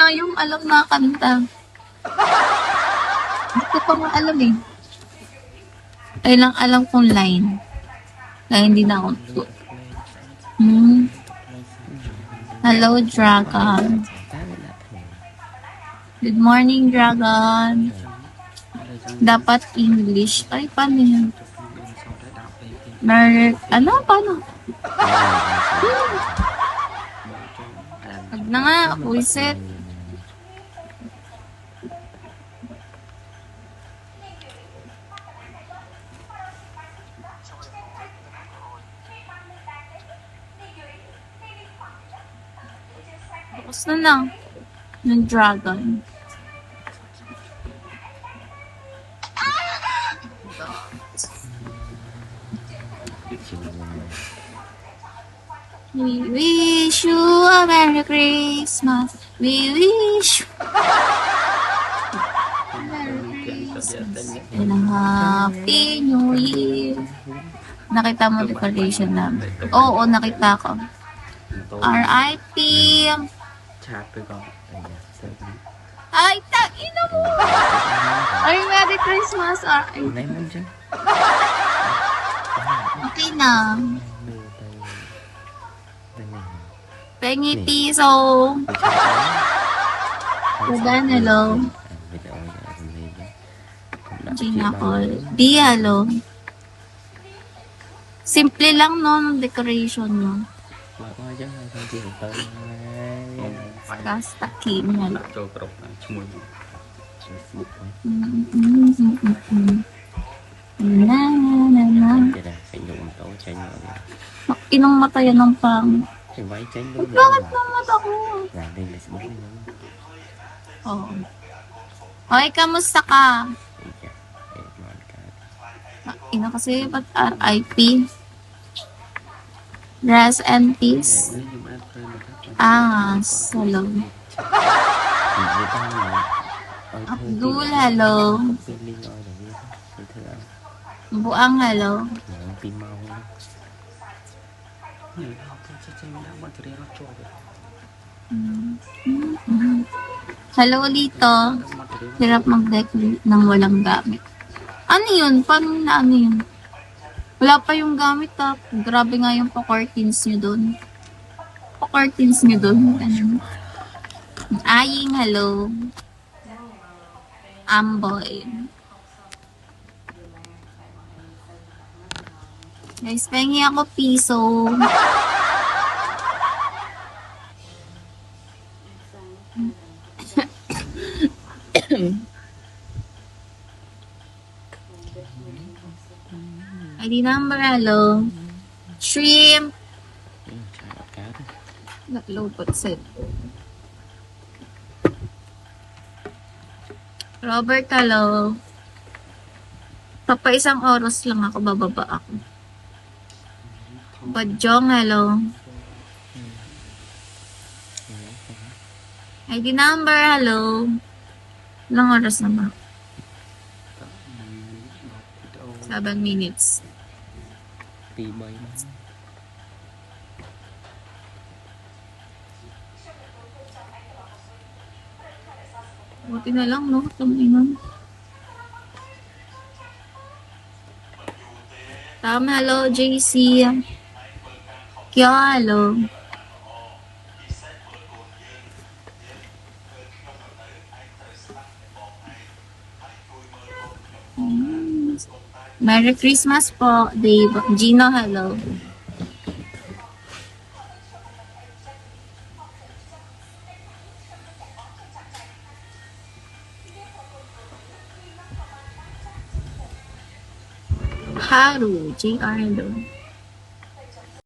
nga yung alam na kanta. Hindi ko pa nga alam eh. Ay lang alam kong line. Kaya hindi na ako. Hello, Dragon. Good morning, Dragon. Dapat English. Ay, paano yan? Ano? Paano? Wag na nga, puwisit. Bukas na lang. Yung Dragon. We wish you a Merry Christmas. We wish you a Merry Christmas and a Happy New Year. Nakita mo decoration namin? Oo, nakita ko. R.I.P. Ay, ina mo! Ay, Merry Christmas! Okay na. Pengi piso. Ugan, hello. Gina Call. Di, hello. Simple lang, no, ng decoration, no. Basta Kim, hello. Inong mata yan ng pang. Bakit naman ako? Oo. Okay, kamusta ka? Ina kasi, ba't R.I.P.? Rest and peace. Hello. Abdul, hello. Buang, hello. Hello, Lito. Hirap mag-deck ng walang gamit. Ano yun? Paano na ano yun? Wala pa yung gamit ha. Grabe nga yung pa-curtains nyo dun. Pa-curtains nyo dun. Ano? Aying, hello. Amboy. Guys, pengi ako piso. ID number, hello. Shrimp. Naglupot set. Robert, hello. Papa, isang oras lang ako, bababa ako. Badjong, hello. ID number, hello. Ilang oras na ba? 7 minutes. Buti na lang, no? Tuminom. Tama, hello, JC. Kyo, hello. Merry Christmas po, Dave. Gino, hello. Haru, JR, hello.